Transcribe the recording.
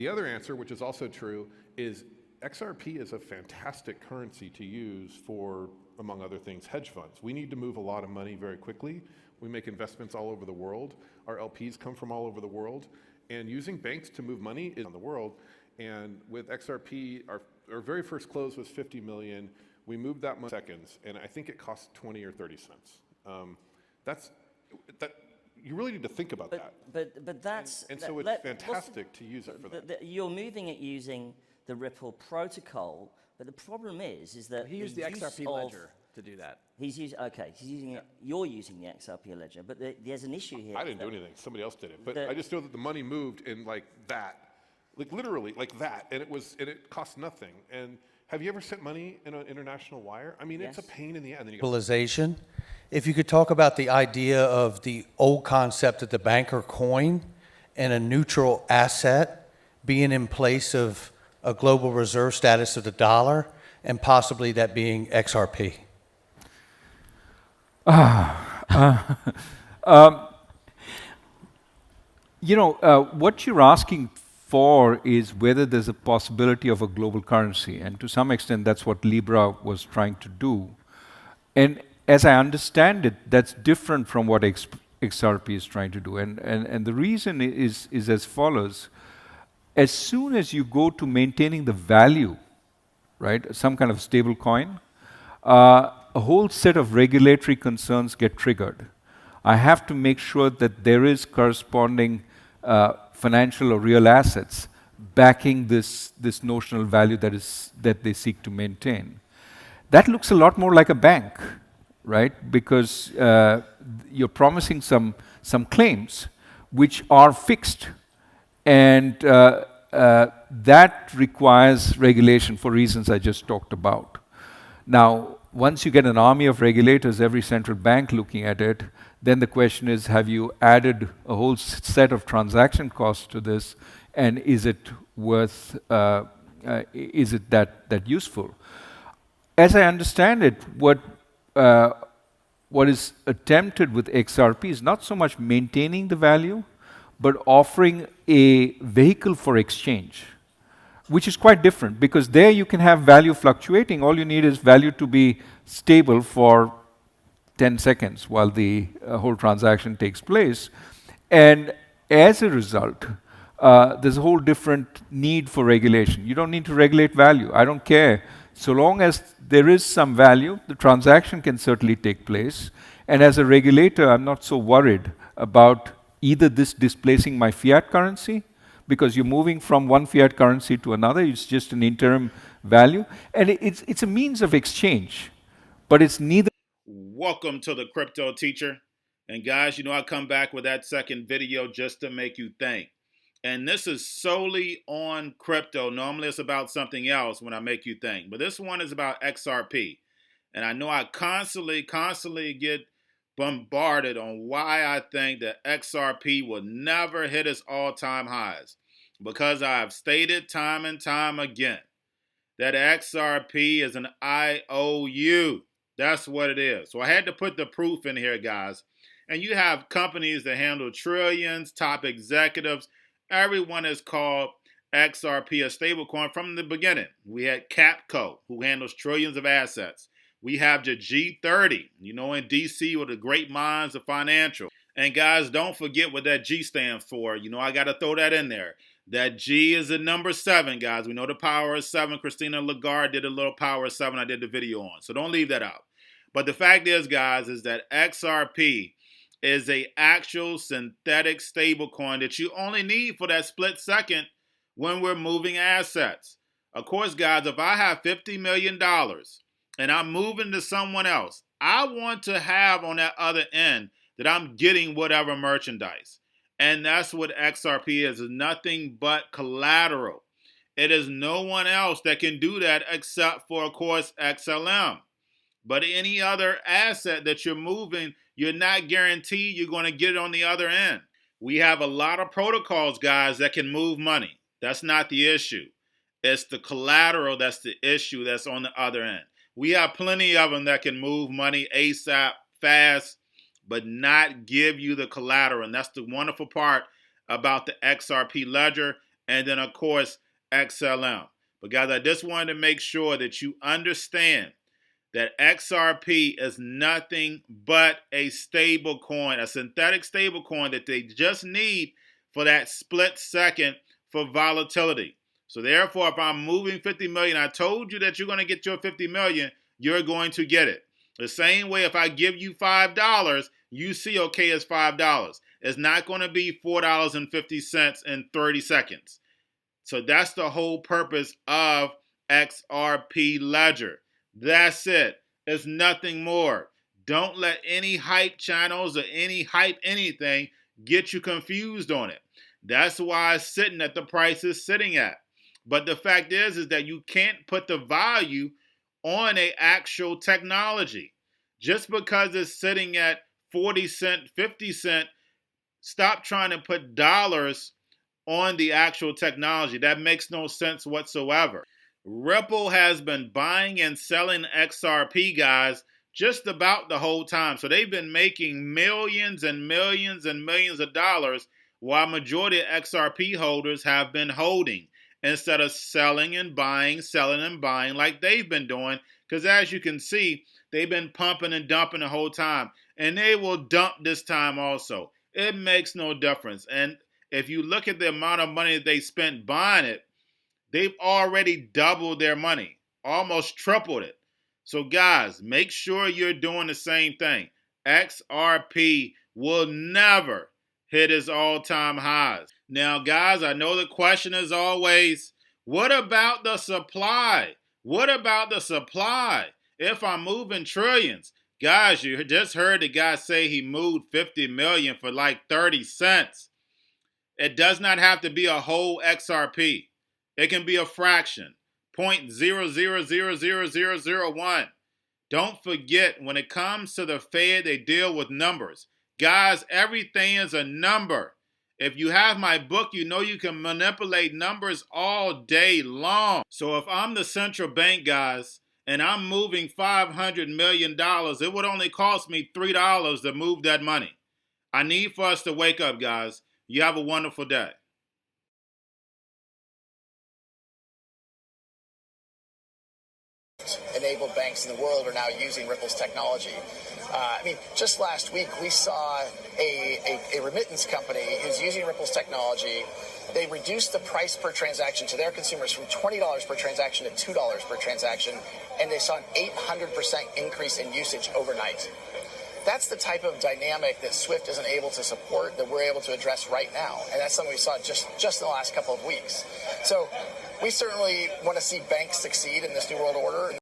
The other answer, which is also true, is XRP is a fantastic currency to use for, among other things, hedge funds. We need to move a lot of money very quickly. We make investments all over the world. Our LPs come from all over the world. And using banks to move money is on the world. And with XRP, our very first close was 50 million. We moved that money in seconds, and I think it cost 20 or 30 cents. That you really need to think about that. But that's and so it's fantastic to use it for that. You're moving it using the Ripple protocol, but the problem is that he used the XRP ledger to do that. He's using it. You're using the XRP ledger, but there's an issue here. I didn't do anything. Somebody else did it. But I just know that the money moved in like that, like literally like that, and it cost nothing. And have you ever sent money in an international wire? I mean, Yes. it's a pain in the end. Globalization. If you could talk about the idea of the old concept of the banker coin and a neutral asset being in place of a global reserve status of the dollar, and possibly that being XRP. What you're asking for is whether there's a possibility of a global currency, and to some extent that's what Libra was trying to do. And as I understand it, that's different from what XRP is trying to do. And the reason is as follows. As soon as you go to maintaining the value, right, some kind of stable coin, a whole set of regulatory concerns get triggered. I have to make sure that there is corresponding financial or real assets backing this notional value that they seek to maintain. That looks a lot more like a bank, right? Because you're promising some claims which are fixed, and that requires regulation for reasons I just talked about. Now, once you get an army of regulators, every central bank looking at it, then the question is, have you added a whole set of transaction costs to this, and is it worth, is it that useful? As I understand it, what is attempted with XRP is not so much maintaining the value, but offering a vehicle for exchange, which is quite different, because there you can have value fluctuating. All you need is value to be stable for 10 seconds while the whole transaction takes place. And as a result, there's a whole different need for regulation. You don't need to regulate value. I don't care. So long as there is some value, the transaction can certainly take place. And as a regulator, I'm not so worried about either this displacing my fiat currency, because you're moving from one fiat currency to another. It's just an interim value. And it's a means of exchange, but it's neither. Welcome to the Crypto Teacher. And guys, I come back with that second video just to make you think. And this is solely on crypto. Normally it's about something else when I make you think. But this one is about XRP. And I know I constantly get bombarded on why I think that XRP will never hit its all-time highs. Because I have stated time and time again that XRP is an IOU. That's what it is. So I had to put the proof in here, guys. And you have companies that handle trillions, top executives. Everyone has called XRP a stablecoin from the beginning. We had Capco, who handles trillions of assets. We have the G30, in DC with the great minds of financial. And guys, don't forget what that G stands for. I got to throw that in there. That G is the number 7, guys. We know the power is 7. Christina Lagarde did a little power of 7. I did the video on. So don't leave that out. But the fact is, guys, is that XRP is a actual synthetic stablecoin that you only need for that split second when we're moving assets. Of course, guys, if I have $50 million and I'm moving to someone else, I want to have on that other end that I'm getting whatever merchandise. And that's what XRP is nothing but collateral. It is no one else that can do that except for, of course, XLM. But any other asset that you're moving, you're not guaranteed you're going to get it on the other end. We have a lot of protocols, guys, that can move money. That's not the issue. It's the collateral that's the issue that's on the other end. We have plenty of them that can move money ASAP, fast, but not give you the collateral. And that's the wonderful part about the XRP ledger. and then, of course, XLM. But guys, I just wanted to make sure that you understand that XRP is nothing but a stable coin, a synthetic stable coin that they just need for that split second for volatility. So therefore, if I'm moving 50 million, I told you that you're going to get your 50 million, you're going to get it. The same way if I give you $5, you see, okay, it's $5. It's not going to be $4.50 in 30 seconds. So that's the whole purpose of XRP Ledger. That's it. It's nothing more. Don't let any hype channels or any hype anything get you confused on it. That's why it's sitting at the price it's sitting at. But the fact is that you can't put the value on an actual technology. Just because it's sitting at 40 cent, 50 cent, stop trying to put dollars on the actual technology. That makes no sense whatsoever. Ripple has been buying and selling XRP, guys, just about the whole time. So they've been making millions and millions and millions of dollars while majority of XRP holders have been holding instead of selling and buying like they've been doing. Because as you can see, they've been pumping and dumping the whole time. And they will dump this time also. It makes no difference. And if you look at the amount of money that they spent buying it, they've already doubled their money, almost tripled it. So guys, make sure you're doing the same thing. XRP will never hit its all-time highs. Now guys, I know the question is always, what about the supply? What about the supply? If I'm moving trillions, guys, you just heard the guy say he moved 50 million for like 30 cents. It does not have to be a whole XRP. It can be a fraction, 0.000001. Don't forget, when it comes to the Fed, they deal with numbers. Guys, everything is a number. If you have my book, you know you can manipulate numbers all day long. So if I'm the central bank, guys, and I'm moving $500 million, it would only cost me $3 to move that money. I need for us to wake up, guys. You have a wonderful day. Enabled banks in the world are now using Ripple's technology. Just last week we saw a remittance company who's using Ripple's technology. They reduced the price per transaction to their consumers from $20 per transaction to $2 per transaction, and they saw an 800% increase in usage overnight. That's the type of dynamic that Swift isn't able to support that we're able to address right now, and that's something we saw just in the last couple of weeks. So we certainly want to see banks succeed in this new world order.